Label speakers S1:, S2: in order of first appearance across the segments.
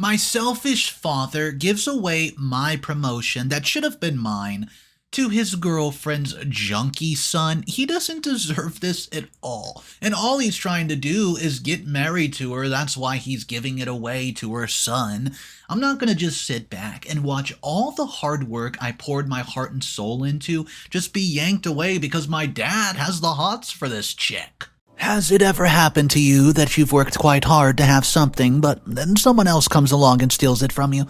S1: My selfish father gives away my promotion that should have been mine to his girlfriend's junkie son. He doesn't deserve this at all. And all he's trying to do is get married to her. That's why he's giving it away to her son. I'm not going to just sit back and watch all the hard work I poured my heart and soul into just be yanked away because my dad has the hots for this chick. Has it ever happened to you that you've worked quite hard to have something, but then someone else comes along and steals it from you?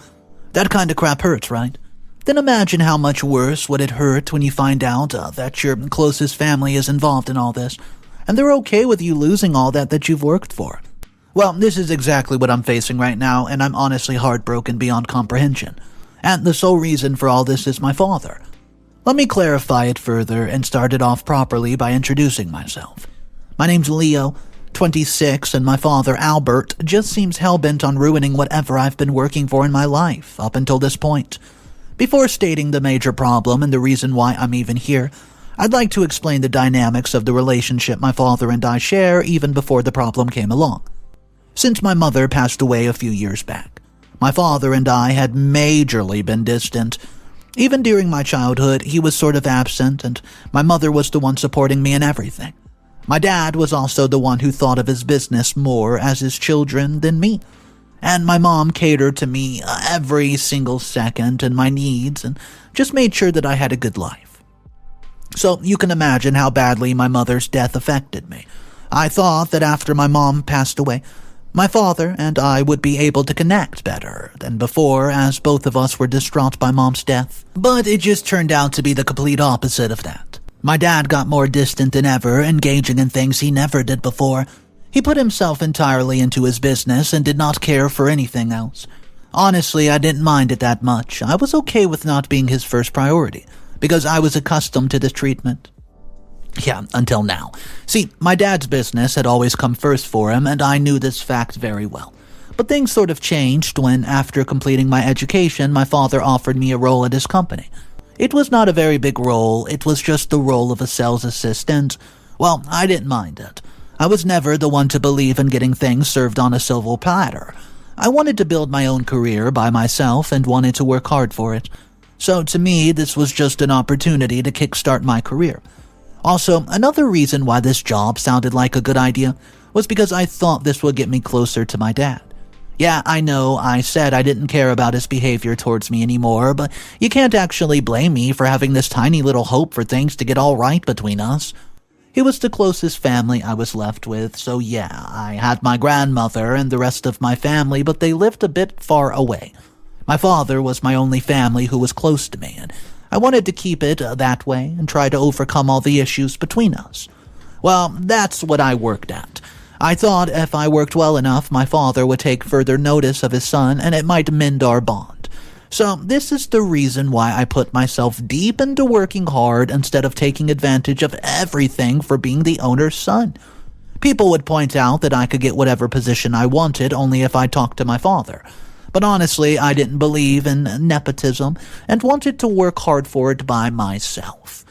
S1: That kind of crap hurts, right? Then imagine how much worse would it hurt when you find out that your closest family is involved in all this, and they're okay with you losing all that you've worked for. Well, this is exactly what I'm facing right now, and I'm honestly heartbroken beyond comprehension. And the sole reason for all this is my father. Let me clarify it further and start it off properly by introducing myself. My name's Leo, 26, and my father, Albert, just seems hell-bent on ruining whatever I've been working for in my life up until this point. Before stating the major problem and the reason why I'm even here, I'd like to explain the dynamics of the relationship my father and I share even before the problem came along. Since my mother passed away a few years back, my father and I had majorly been distant. Even during my childhood, he was sort of absent, and my mother was the one supporting me in everything. My dad was also the one who thought of his business more as his children than me. And my mom catered to me every single second and my needs and just made sure that I had a good life. So you can imagine how badly my mother's death affected me. I thought that after my mom passed away, my father and I would be able to connect better than before, as both of us were distraught by mom's death. But it just turned out to be the complete opposite of that. My dad got more distant than ever, engaging in things he never did before. He put himself entirely into his business and did not care for anything else. Honestly, I didn't mind it that much. I was okay with not being his first priority, because I was accustomed to this treatment. Yeah, until now. See, my dad's business had always come first for him, and I knew this fact very well. But things sort of changed when, after completing my education, my father offered me a role at his company. It was not a very big role, it was just the role of a sales assistant. Well, I didn't mind it. I was never the one to believe in getting things served on a silver platter. I wanted to build my own career by myself and wanted to work hard for it. So to me, this was just an opportunity to kickstart my career. Also, another reason why this job sounded like a good idea was because I thought this would get me closer to my dad. Yeah, I know I said I didn't care about his behavior towards me anymore, but you can't actually blame me for having this tiny little hope for things to get all right between us. He was the closest family I was left with, so yeah, I had my grandmother and the rest of my family, but they lived a bit far away. My father was my only family who was close to me, and I wanted to keep it that way and try to overcome all the issues between us. Well, that's what I worked at. I thought if I worked well enough, my father would take further notice of his son and it might mend our bond. So this is the reason why I put myself deep into working hard instead of taking advantage of everything for being the owner's son. People would point out that I could get whatever position I wanted only if I talked to my father. But honestly, I didn't believe in nepotism and wanted to work hard for it by myself.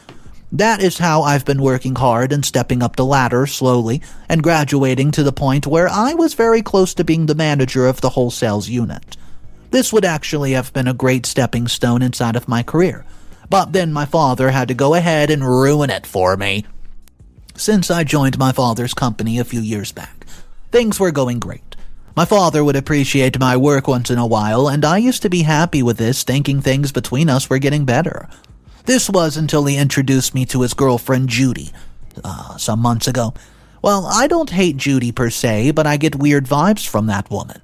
S1: That is how I've been working hard and stepping up the ladder slowly and graduating to the point where I was very close to being the manager of the whole sales unit. This would actually have been a great stepping stone inside of my career, but then my father had to go ahead and ruin it for me. Since I joined my father's company a few years back, things were going great. My father would appreciate my work once in a while, and I used to be happy with this, thinking things between us were getting better. This was until he introduced me to his girlfriend, Judy, some months ago. Well, I don't hate Judy per se, but I get weird vibes from that woman.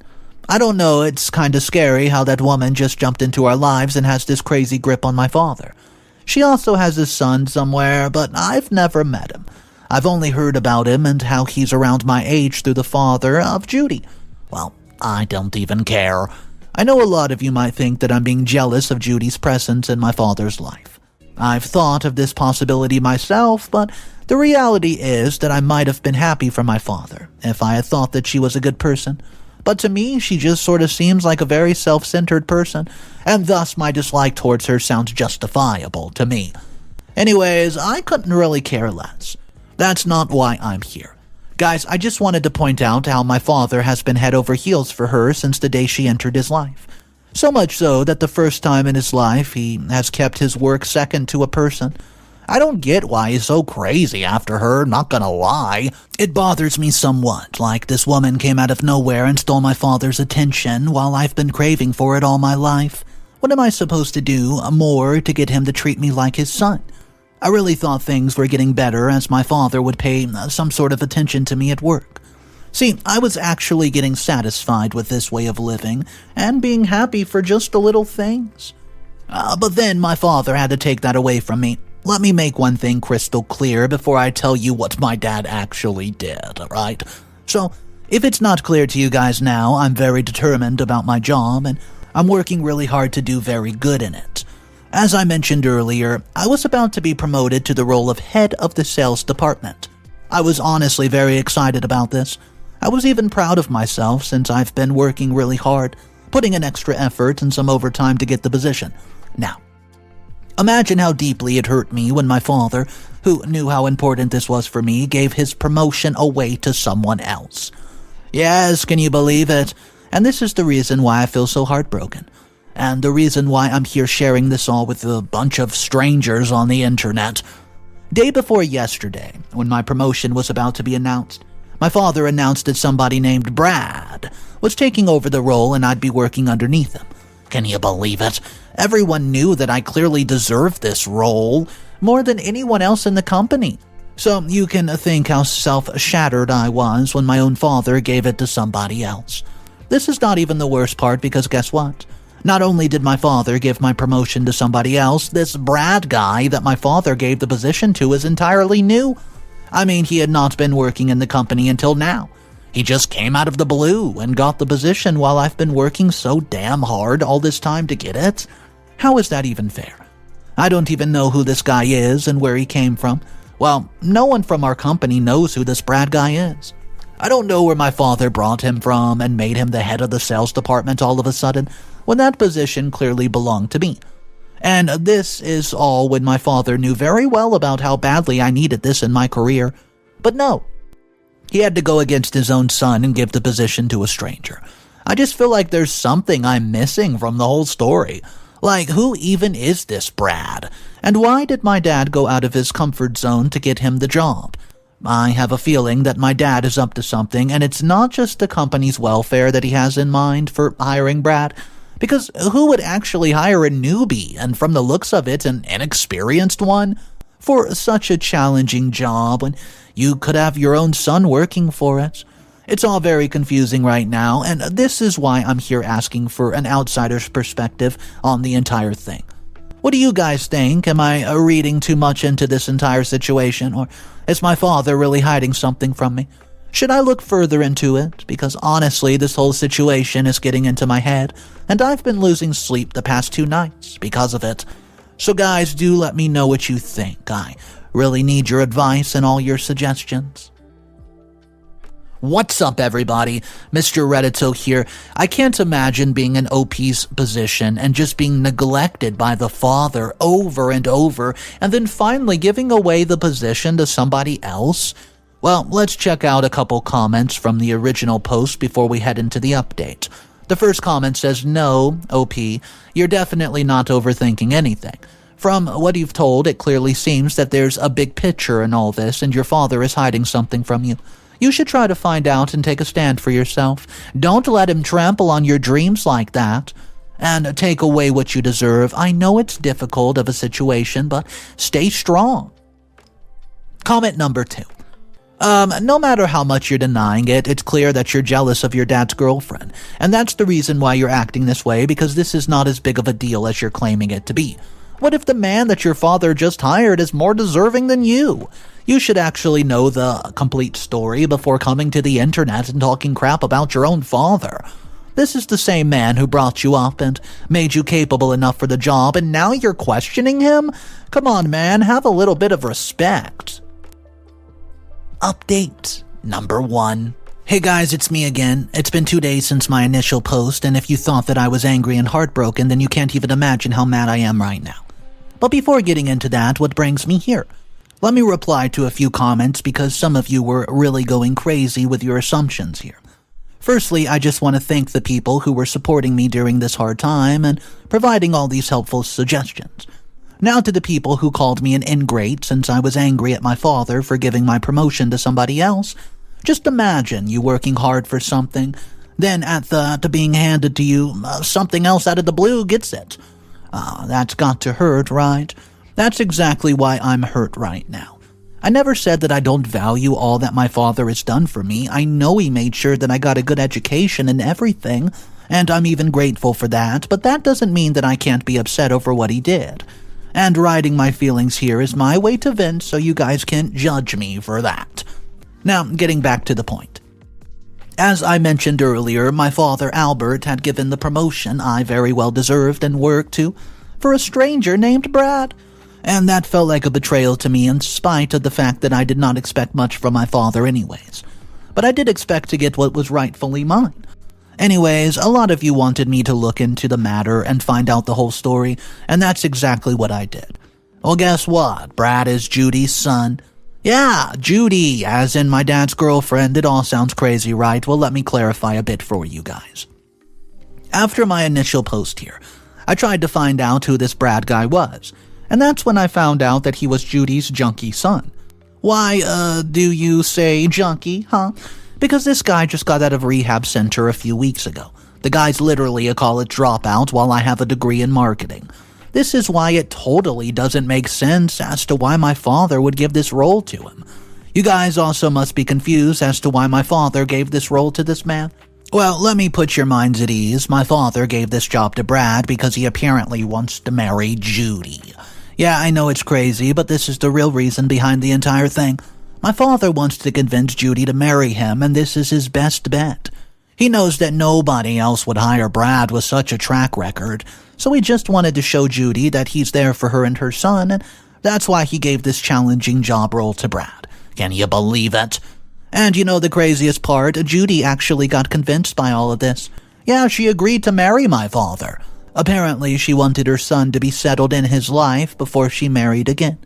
S1: I don't know, it's kinda scary how that woman just jumped into our lives and has this crazy grip on my father. She also has a son somewhere, but I've never met him. I've only heard about him and how he's around my age through the father of Judy. Well, I don't even care. I know a lot of you might think that I'm being jealous of Judy's presence in my father's life. I've thought of this possibility myself, but the reality is that I might have been happy for my father if I had thought that she was a good person. But to me, she just sort of seems like a very self-centered person, and thus my dislike towards her sounds justifiable to me. Anyways, I couldn't really care less. That's not why I'm here. Guys, I just wanted to point out how my father has been head over heels for her since the day she entered his life. So much so that the first time in his life he has kept his work second to a person. I don't get why he's so crazy after her, not gonna lie. It bothers me somewhat, like this woman came out of nowhere and stole my father's attention while I've been craving for it all my life. What am I supposed to do more to get him to treat me like his son? I really thought things were getting better as my father would pay some sort of attention to me at work. See, I was actually getting satisfied with this way of living and being happy for just the little things. But then my father had to take that away from me. Let me make one thing crystal clear before I tell you what my dad actually did, alright? So, if it's not clear to you guys now, I'm very determined about my job and I'm working really hard to do very good in it. As I mentioned earlier, I was about to be promoted to the role of head of the sales department. I was honestly very excited about this. I was even proud of myself since I've been working really hard, putting in extra effort and some overtime to get the position. Now, imagine how deeply it hurt me when my father, who knew how important this was for me, gave his promotion away to someone else. Yes, can you believe it? And this is the reason why I feel so heartbroken. And the reason why I'm here sharing this all with a bunch of strangers on the internet. Day before yesterday, when my promotion was about to be announced, my father announced that somebody named Brad was taking over the role and I'd be working underneath him. Can you believe it? Everyone knew that I clearly deserved this role more than anyone else in the company. So you can think how self-shattered I was when my own father gave it to somebody else. This is not even the worst part because guess what? Not only did my father give my promotion to somebody else, this Brad guy that my father gave the position to is entirely new. I mean, he had not been working in the company until now. He just came out of the blue and got the position while I've been working so damn hard all this time to get it. How is that even fair? I don't even know who this guy is and where he came from. Well, no one from our company knows who this Brad guy is. I don't know where my father brought him from and made him the head of the sales department all of a sudden, when that position clearly belonged to me. And this is all when my father knew very well about how badly I needed this in my career. But no, he had to go against his own son and give the position to a stranger. I just feel like there's something I'm missing from the whole story. Like, who even is this Brad? And why did my dad go out of his comfort zone to get him the job? I have a feeling that my dad is up to something, and it's not just the company's welfare that he has in mind for hiring Brad. Because who would actually hire a newbie, and from the looks of it, an inexperienced one, for such a challenging job when you could have your own son working for it? It's all very confusing right now, and this is why I'm here asking for an outsider's perspective on the entire thing. What do you guys think? Am I reading too much into this entire situation, or is my father really hiding something from me? Should I look further into it? Because honestly, this whole situation is getting into my head, and I've been losing sleep the past 2 nights because of it. So guys, do let me know what you think. I really need your advice and all your suggestions. What's up, everybody? Mr. Reddito here. I can't imagine being in OP's position and just being neglected by the father over and over, and then finally giving away the position to somebody else. Well, let's check out a couple comments from the original post before we head into the update. The first comment says, "No, OP, you're definitely not overthinking anything. From what you've told, it clearly seems that there's a big picture in all this and your father is hiding something from you. You should try to find out and take a stand for yourself. Don't let him trample on your dreams like that. And take away what you deserve. I know it's difficult of a situation, but stay strong." Comment number 2. No matter how much you're denying it, it's clear that you're jealous of your dad's girlfriend. And that's the reason why you're acting this way, because this is not as big of a deal as you're claiming it to be. What if the man that your father just hired is more deserving than you? You should actually know the complete story before coming to the internet and talking crap about your own father. This is the same man who brought you up and made you capable enough for the job, and now you're questioning him? Come on, man, have a little bit of respect. Update number 1. Hey guys, it's me again. It's been 2 days since my initial post, and if you thought that I was angry and heartbroken, then you can't even imagine how mad I am right now. But before getting into that, what brings me here? Let me reply to a few comments because some of you were really going crazy with your assumptions here. Firstly, I just want to thank the people who were supporting me during this hard time and providing all these helpful suggestions. Now to the people who called me an ingrate since I was angry at my father for giving my promotion to somebody else. Just imagine you working hard for something, then after being handed to you, something else out of the blue gets it. That's got to hurt, right? That's exactly why I'm hurt right now. I never said that I don't value all that my father has done for me. I know he made sure that I got a good education and everything, and I'm even grateful for that, but that doesn't mean that I can't be upset over what he did. And writing my feelings here is my way to vent, so you guys can't judge me for that. Now, getting back to the point. As I mentioned earlier, my father, Albert, had given the promotion I very well deserved and worked to for a stranger named Brad. And that felt like a betrayal to me in spite of the fact that I did not expect much from my father anyways. But I did expect to get what was rightfully mine. Anyways, a lot of you wanted me to look into the matter and find out the whole story, and that's exactly what I did. Well, guess what? Brad is Judy's son. Yeah, Judy, as in my dad's girlfriend. It all sounds crazy, right? Well, let me clarify a bit for you guys. After my initial post here, I tried to find out who this Brad guy was. And that's when I found out that he was Judy's Junkie son. Why, do you say Junkie, huh? Because this guy just got out of rehab center a few weeks ago. The guy's literally a college dropout while I have a degree in marketing. This is why it totally doesn't make sense as to why my father would give this role to him. You guys also must be confused as to why my father gave this role to this man. Well, let me put your minds at ease. My father gave this job to Brad because he apparently wants to marry Judy. Yeah, I know it's crazy, but this is the real reason behind the entire thing. My father wants to convince Judy to marry him, and this is his best bet. He knows that nobody else would hire Brad with such a track record, so he just wanted to show Judy that he's there for her and her son, and that's why he gave this challenging job role to Brad. Can you believe it? And you know the craziest part? Judy actually got convinced by all of this. Yeah, she agreed to marry my father. Apparently, she wanted her son to be settled in his life before she married again.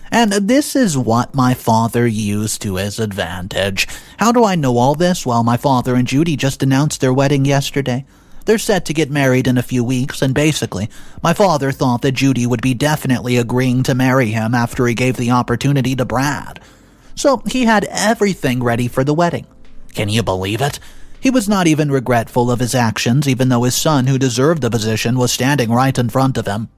S1: And this is what my father used to his advantage. How do I know all this? Well, my father and Judy just announced their wedding yesterday. They're set to get married in a few weeks, and basically, my father thought that Judy would be definitely agreeing to marry him after he gave the opportunity to Brad. So he had everything ready for the wedding. Can you believe it? He was not even regretful of his actions, even though his son, who deserved the position, was standing right in front of him.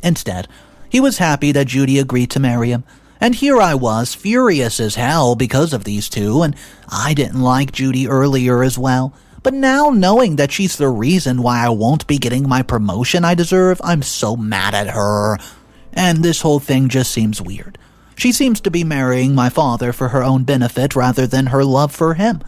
S1: Instead, he was happy that Judy agreed to marry him, and here I was, furious as hell because of these two, and I didn't like Judy earlier as well. But now, knowing that she's the reason why I won't be getting my promotion I deserve, I'm so mad at her. And this whole thing just seems weird. She seems to be marrying my father for her own benefit rather than her love for him.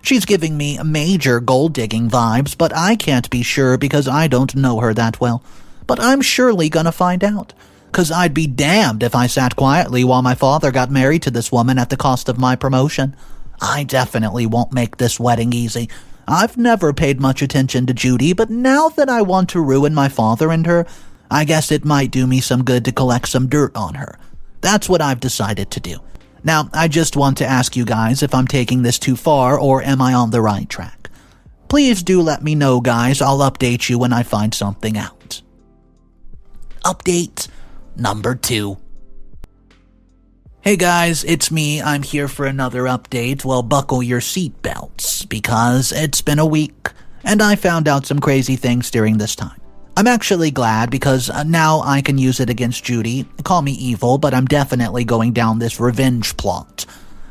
S1: She's giving me major gold-digging vibes, but I can't be sure because I don't know her that well. But I'm surely gonna find out. 'Cause I'd be damned if I sat quietly while my father got married to this woman at the cost of my promotion. I definitely won't make this wedding easy. I've never paid much attention to Judy, but now that I want to ruin my father and her, I guess it might do me some good to collect some dirt on her. That's what I've decided to do. Now, I just want to ask you guys if I'm taking this too far or am I on the right track? Please do let me know, guys. I'll update you when I find something out. Update number 2. Hey guys, it's me. I'm here for another update. Well, buckle your seatbelts because it's been a week and I found out some crazy things during this time. I'm actually glad because now I can use it against Judy. Call me evil, but I'm definitely going down this revenge plot.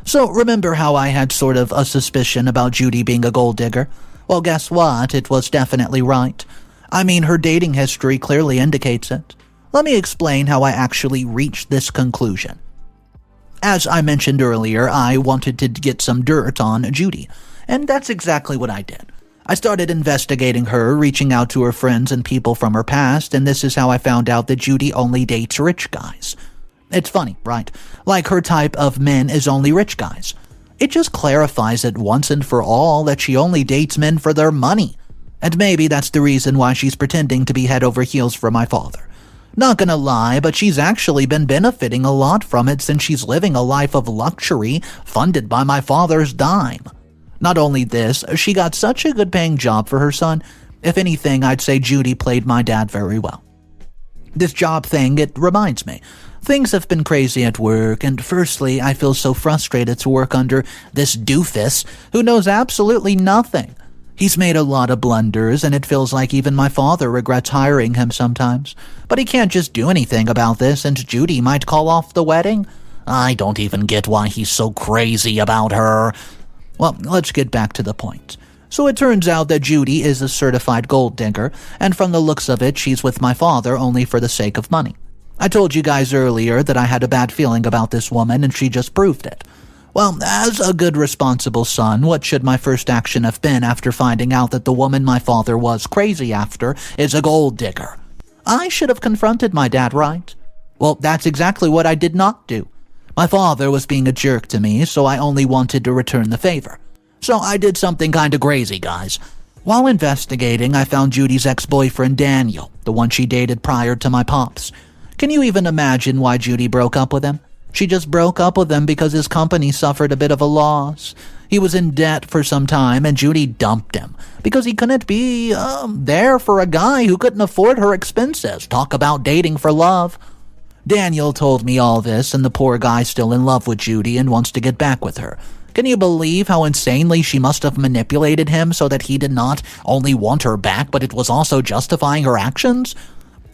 S1: So remember how I had sort of a suspicion about Judy being a gold digger? Well, guess what? It was definitely right. I mean, her dating history clearly indicates it. Let me explain how I actually reached this conclusion. As I mentioned earlier, I wanted to get some dirt on Judy, and that's exactly what I did. I started investigating her, reaching out to her friends and people from her past, and this is how I found out that Judy only dates rich guys. It's funny, right? Like her type of men is only rich guys. It just clarifies it once and for all that she only dates men for their money. And maybe that's the reason why she's pretending to be head over heels for my father. Not gonna lie, but she's actually been benefiting a lot from it since she's living a life of luxury funded by my father's dime. Not only this, she got such a good paying job for her son. If anything, I'd say Judy played my dad very well. This job thing, it reminds me. Things have been crazy at work, and firstly, I feel so frustrated to work under this doofus who knows absolutely nothing. He's made a lot of blunders, and it feels like even my father regrets hiring him sometimes. But he can't just do anything about this, and Judy might call off the wedding. I don't even get why he's so crazy about her. Well, let's get back to the point. So it turns out that Judy is a certified gold digger, and from the looks of it, she's with my father only for the sake of money. I told you guys earlier that I had a bad feeling about this woman, and she just proved it. Well, as a good responsible son, what should my first action have been after finding out that the woman my father was crazy after is a gold digger? I should have confronted my dad, right? Well, that's exactly what I did not do. My father was being a jerk to me, so I only wanted to return the favor. So I did something kinda crazy, guys. While investigating, I found Judy's ex-boyfriend Daniel, the one she dated prior to my pops. Can you even imagine why Judy broke up with him? She just broke up with him because his company suffered a bit of a loss. He was in debt for some time, and Judy dumped him because he couldn't be there for a guy who couldn't afford her expenses. Talk about dating for love. Daniel told me all this, and the poor guy's still in love with Judy and wants to get back with her. Can you believe how insanely she must have manipulated him so that he did not only want her back, but it was also justifying her actions?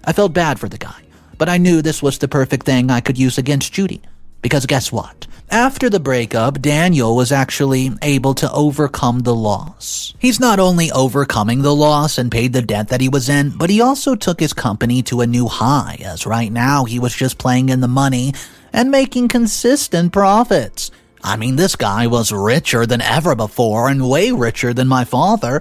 S1: I felt bad for the guy, but I knew this was the perfect thing I could use against Judy. Because guess what? After the breakup, Daniel was actually able to overcome the loss. He's not only overcoming the loss and paid the debt that he was in, but he also took his company to a new high, as right now he was just playing in the money and making consistent profits. I mean, this guy was richer than ever before and way richer than my father.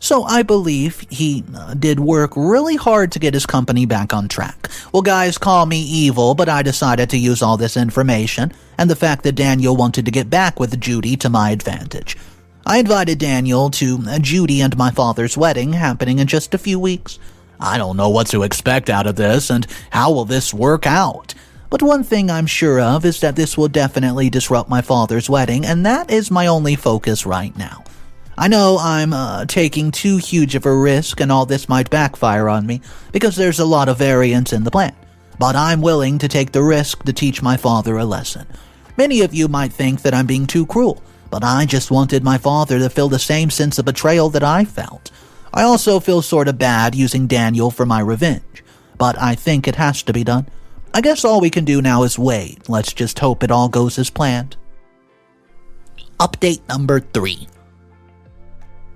S1: So I believe he did work really hard to get his company back on track. Well, guys, call me evil, but I decided to use all this information and the fact that Daniel wanted to get back with Judy to my advantage. I invited Daniel to Judy and my father's wedding happening in just a few weeks. I don't know what to expect out of this and how will this work out. But one thing I'm sure of is that this will definitely disrupt my father's wedding, and that is my only focus right now. I know I'm taking too huge of a risk and all this might backfire on me because there's a lot of variance in the plan, but I'm willing to take the risk to teach my father a lesson. Many of you might think that I'm being too cruel, but I just wanted my father to feel the same sense of betrayal that I felt. I also feel sort of bad using Daniel for my revenge, but I think it has to be done. I guess all we can do now is wait. Let's just hope it all goes as planned. Update number 3.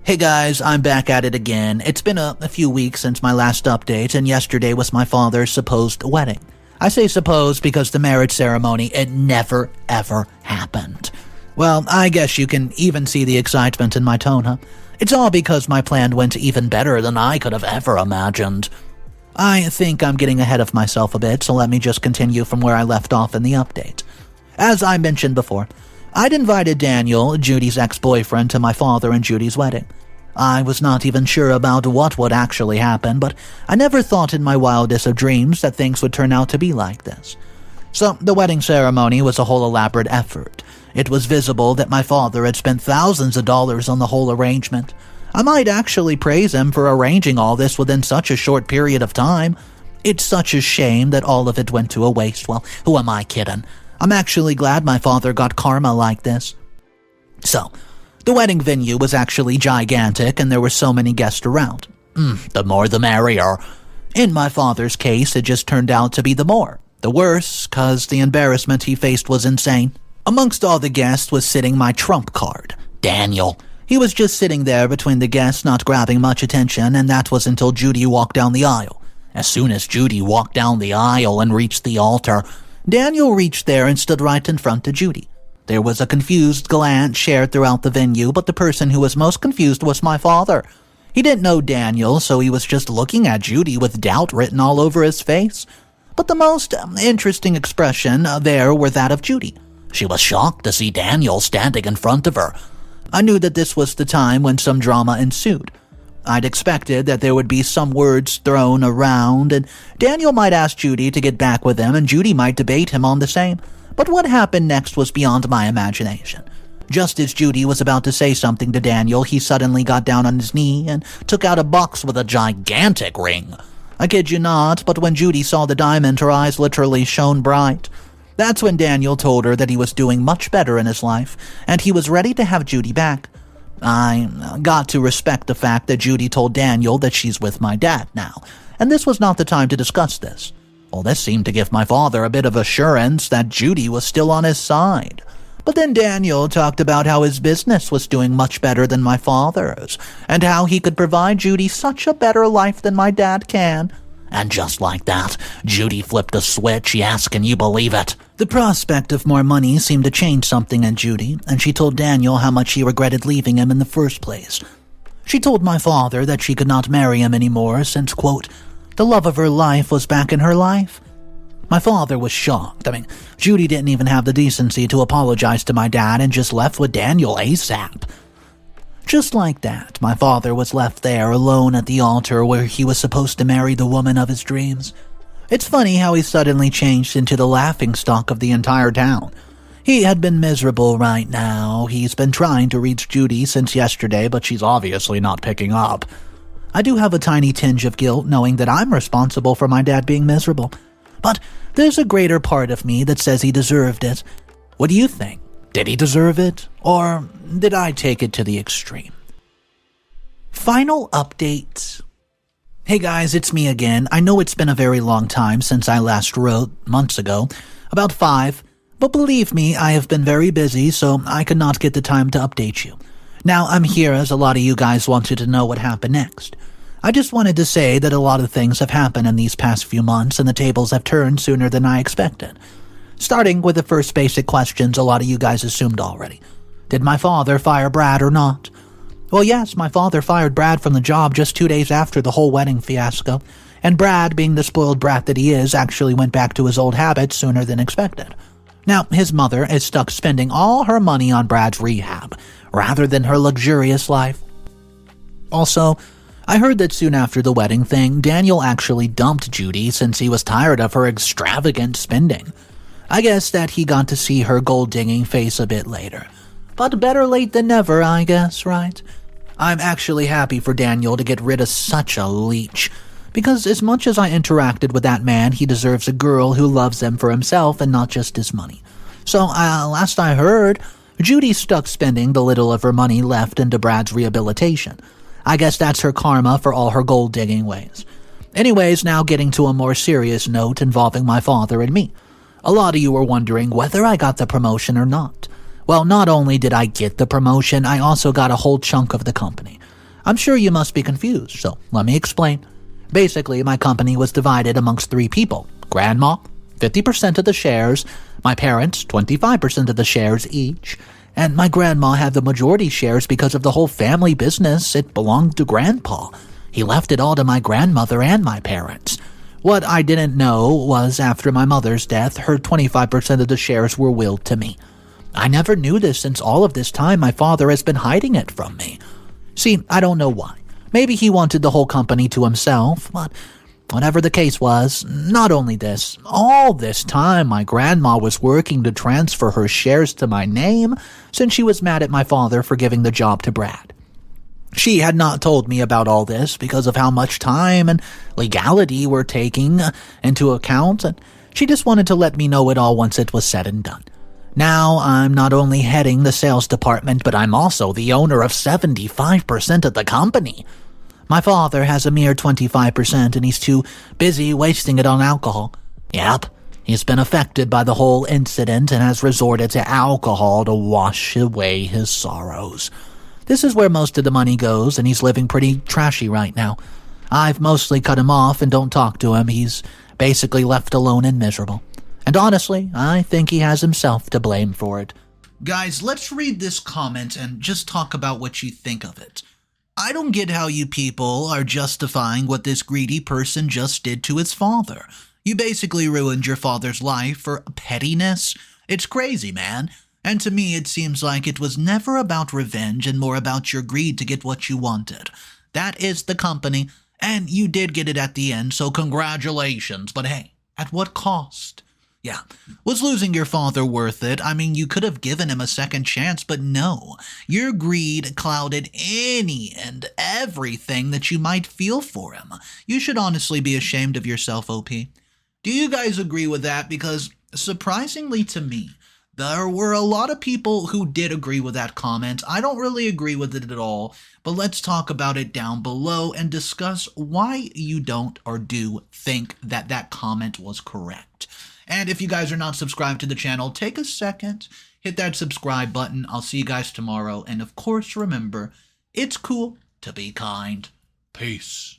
S1: Hey guys, I'm back at it again. It's been a few weeks since my last update, and yesterday was my father's supposed wedding. I say supposed because the marriage ceremony, it never ever happened. Well, I guess you can even see the excitement in my tone, huh? It's all because my plan went even better than I could have ever imagined. I think I'm getting ahead of myself a bit, so let me just continue from where I left off in the update. As I mentioned before, I'd invited Daniel, Judy's ex-boyfriend, to my father and Judy's wedding. I was not even sure about what would actually happen, but I never thought in my wildest of dreams that things would turn out to be like this. So the wedding ceremony was a whole elaborate effort. It was visible that my father had spent thousands of dollars on the whole arrangement. I might actually praise him for arranging all this within such a short period of time. It's such a shame that all of it went to a waste. Well, who am I kidding? I'm actually glad my father got karma like this. So, the wedding venue was actually gigantic and there were so many guests around. The more the merrier. In my father's case, it just turned out to be the more. The worse, cause the embarrassment he faced was insane. Amongst all the guests was sitting my trump card, Daniel. He was just sitting there between the guests, not grabbing much attention, and that was until Judy walked down the aisle. As soon as Judy walked down the aisle and reached the altar, Daniel reached there and stood right in front of Judy. There was a confused glance shared throughout the venue, but the person who was most confused was my father. He didn't know Daniel, so he was just looking at Judy with doubt written all over his face. But the most interesting expression there were that of Judy. She was shocked to see Daniel standing in front of her. I knew that this was the time when some drama ensued. I'd expected that there would be some words thrown around, and Daniel might ask Judy to get back with him, and Judy might debate him on the same. But what happened next was beyond my imagination. Just as Judy was about to say something to Daniel, he suddenly got down on his knee and took out a box with a gigantic ring. I kid you not, but when Judy saw the diamond, her eyes literally shone bright. That's when Daniel told her that he was doing much better in his life, and he was ready to have Judy back. I got to respect the fact that Judy told Daniel that she's with my dad now, and this was not the time to discuss this. Well, this seemed to give my father a bit of assurance that Judy was still on his side. But then Daniel talked about how his business was doing much better than my father's, and how he could provide Judy such a better life than my dad can. And just like that, Judy flipped a switch. Yes, can you believe it? The prospect of more money seemed to change something in Judy, and she told Daniel how much she regretted leaving him in the first place. She told my father that she could not marry him anymore since, quote, the love of her life was back in her life. My father was shocked. Judy didn't even have the decency to apologize to my dad and just left with Daniel ASAP. Just like that, my father was left there alone at the altar where he was supposed to marry the woman of his dreams. It's funny how he suddenly changed into the laughingstock of the entire town. He had been miserable right now. He's been trying to reach Judy since yesterday, but she's obviously not picking up. I do have a tiny tinge of guilt knowing that I'm responsible for my dad being miserable. But there's a greater part of me that says he deserved it. What do you think? Did he deserve it? Or did I take it to the extreme? Final update. Hey guys, it's me again. I know it's been a very long time since I last wrote, months ago, about 5, but believe me, I have been very busy, so I could not get the time to update you. Now I'm here as a lot of you guys wanted to know what happened next. I just wanted to say that a lot of things have happened in these past few months and the tables have turned sooner than I expected. Starting with the first basic questions a lot of you guys assumed already. Did my father fire Brad or not? Well, yes, my father fired Brad from the job just 2 days after the whole wedding fiasco, and Brad, being the spoiled brat that he is, actually went back to his old habits sooner than expected. Now, his mother is stuck spending all her money on Brad's rehab, rather than her luxurious life. Also, I heard that soon after the wedding thing, Daniel actually dumped Judy since he was tired of her extravagant spending. I guess that he got to see her gold-digging face a bit later. But better late than never, I guess, right? I'm actually happy for Daniel to get rid of such a leech, because as much as I interacted with that man, he deserves a girl who loves him for himself and not just his money. So, last I heard, Judy's stuck spending the little of her money left into Brad's rehabilitation. I guess that's her karma for all her gold-digging ways. Anyways, now getting to a more serious note involving my father and me. A lot of you were wondering whether I got the promotion or not. Well, not only did I get the promotion, I also got a whole chunk of the company. I'm sure you must be confused, so let me explain. Basically, my company was divided amongst 3 people. Grandma, 50% of the shares, my parents, 25% of the shares each, and my grandma had the majority shares because of the whole family business. It belonged to Grandpa. He left it all to my grandmother and my parents. What I didn't know was after my mother's death, her 25% of the shares were willed to me. I never knew this since all of this time my father has been hiding it from me. See, I don't know why. Maybe he wanted the whole company to himself, but whatever the case was, not only this, all this time my grandma was working to transfer her shares to my name since she was mad at my father for giving the job to Brad. She had not told me about all this because of how much time and legality were taking into account, and she just wanted to let me know it all once it was said and done. Now, I'm not only heading the sales department, but I'm also the owner of 75% of the company. My father has a mere 25% and he's too busy wasting it on alcohol. Yep, he's been affected by the whole incident and has resorted to alcohol to wash away his sorrows. This is where most of the money goes, and he's living pretty trashy right now. I've mostly cut him off and don't talk to him. He's basically left alone and miserable. And honestly, I think he has himself to blame for it. Guys, let's read this comment and just talk about what you think of it. I don't get how you people are justifying what this greedy person just did to his father. You basically ruined your father's life for pettiness. It's crazy, man. And to me, it seems like it was never about revenge and more about your greed to get what you wanted. That is the company, and you did get it at the end, so congratulations. But hey, at what cost? Yeah, was losing your father worth it? I mean, you could have given him a second chance, but no. Your greed clouded any and everything that you might feel for him. You should honestly be ashamed of yourself, OP. Do you guys agree with that? Because surprisingly to me, there were a lot of people who did agree with that comment. I don't really agree with it at all, but let's talk about it down below and discuss why you don't or do think that that comment was correct. And if you guys are not subscribed to the channel, take a second, hit that subscribe button. I'll see you guys tomorrow. And of course, remember, it's cool to be kind. Peace.